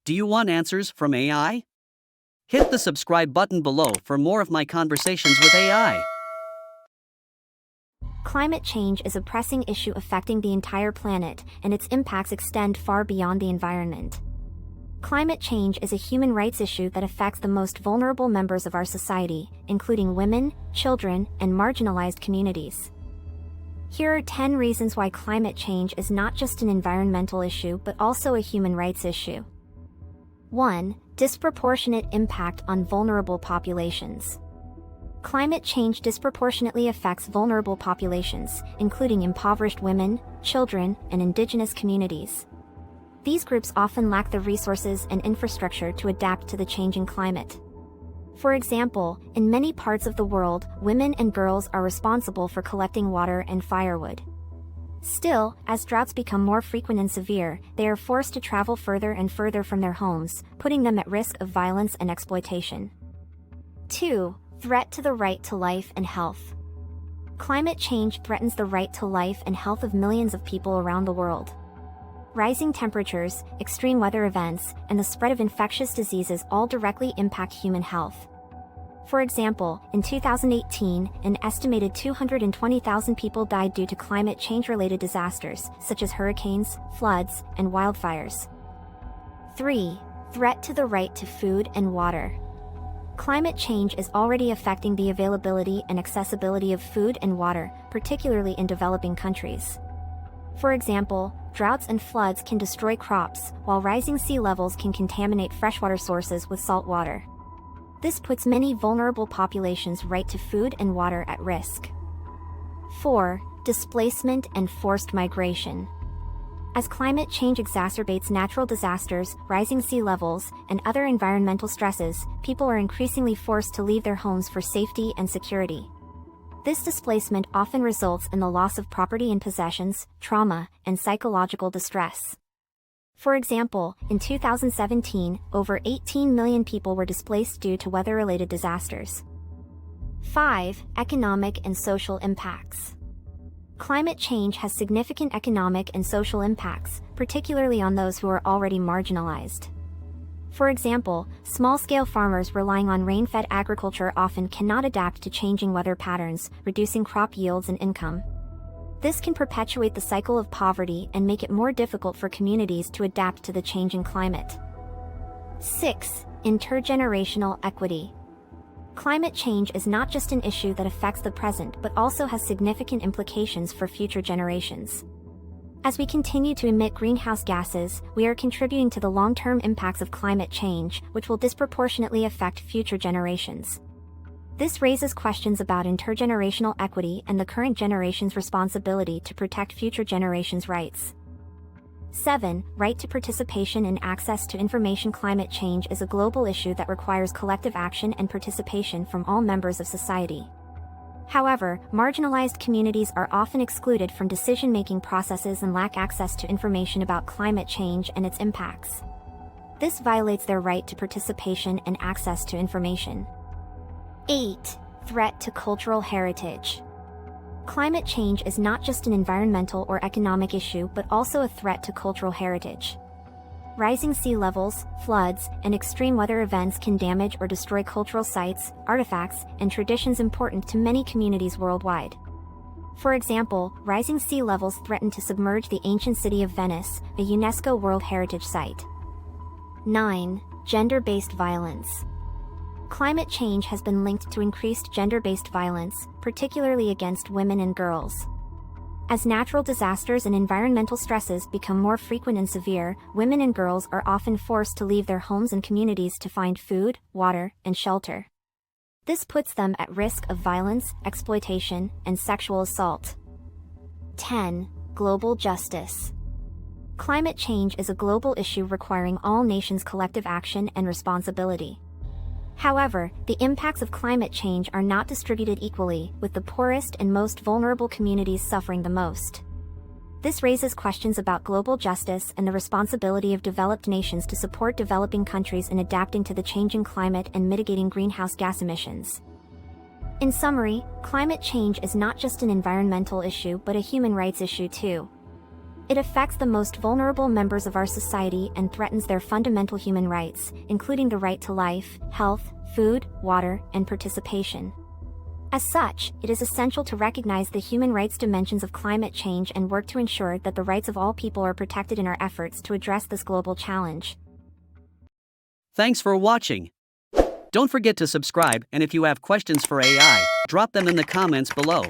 Do you want answers from AI? Hit the subscribe button below for more of my conversations with AI. Climate change is a pressing issue affecting the entire planet, and its impacts extend far beyond the environment. Climate change is a human rights issue that affects the most vulnerable members of our society, including women, children, and marginalized communities. Here are 10 reasons why climate change is not just an environmental issue but also a human rights issue. 1. Disproportionate impact on vulnerable populations. Climate change disproportionately affects vulnerable populations, including impoverished women, children, and indigenous communities. These groups often lack the resources and infrastructure to adapt to the changing climate. For example, in many parts of the world, women and girls are responsible for collecting water and firewood. Still, as droughts become more frequent and severe, they are forced to travel further and further from their homes, putting them at risk of violence and exploitation. 2. Threat to the right to life and health. Climate change threatens the right to life and health of millions of people around the world. Rising temperatures, extreme weather events, and the spread of infectious diseases all directly impact human health. For example, in 2018, an estimated 220,000 people died due to climate change-related disasters, such as hurricanes, floods, and wildfires. 3. Threat to the right to food and water. Climate change is already affecting the availability and accessibility of food and water, particularly in developing countries. For example, droughts and floods can destroy crops, while rising sea levels can contaminate freshwater sources with salt water. This puts many vulnerable populations' right to food and water at risk. 4. Displacement and forced migration. As climate change exacerbates natural disasters, rising sea levels, and other environmental stresses, people are increasingly forced to leave their homes for safety and security. This displacement often results in the loss of property and possessions, trauma, and psychological distress. For example, in 2017, over 18 million people were displaced due to weather-related disasters. 5. Economic and social impacts. Climate change has significant economic and social impacts, particularly on those who are already marginalized. For example, small-scale farmers relying on rain-fed agriculture often cannot adapt to changing weather patterns, reducing crop yields and income. This can perpetuate the cycle of poverty and make it more difficult for communities to adapt to the changing climate. 6. Intergenerational equity. Climate change is not just an issue that affects the present but also has significant implications for future generations. As we continue to emit greenhouse gases, we are contributing to the long-term impacts of climate change, which will disproportionately affect future generations. This raises questions about intergenerational equity and the current generation's responsibility to protect future generations' rights. 7. Right to participation and access to information. Climate change is a global issue that requires collective action and participation from all members of society. However, marginalized communities are often excluded from decision-making processes and lack access to information about climate change and its impacts. This violates their right to participation and access to information. 8. Threat to cultural heritage. Climate change is not just an environmental or economic issue but also a threat to cultural heritage. Rising sea levels, floods, and extreme weather events can damage or destroy cultural sites, artifacts, and traditions important to many communities worldwide. For example, rising sea levels threaten to submerge the ancient city of Venice, a UNESCO World Heritage Site. 9. Gender-based violence. Climate change has been linked to increased gender-based violence, particularly against women and girls. As natural disasters and environmental stresses become more frequent and severe, women and girls are often forced to leave their homes and communities to find food, water, and shelter. This puts them at risk of violence, exploitation, and sexual assault. 10. Global justice. Climate change is a global issue requiring all nations' collective action and responsibility. However, the impacts of climate change are not distributed equally, with the poorest and most vulnerable communities suffering the most. This raises questions about global justice and the responsibility of developed nations to support developing countries in adapting to the changing climate and mitigating greenhouse gas emissions. In summary, climate change is not just an environmental issue but a human rights issue too. It affects the most vulnerable members of our society and threatens their fundamental human rights, including the right to life, health, food, water, and participation. As such, it is essential to recognize the human rights dimensions of climate change and work to ensure that the rights of all people are protected in our efforts to address this global challenge. Thanks for watching. Don't forget to subscribe, and if you have questions for AI, drop them in the comments below.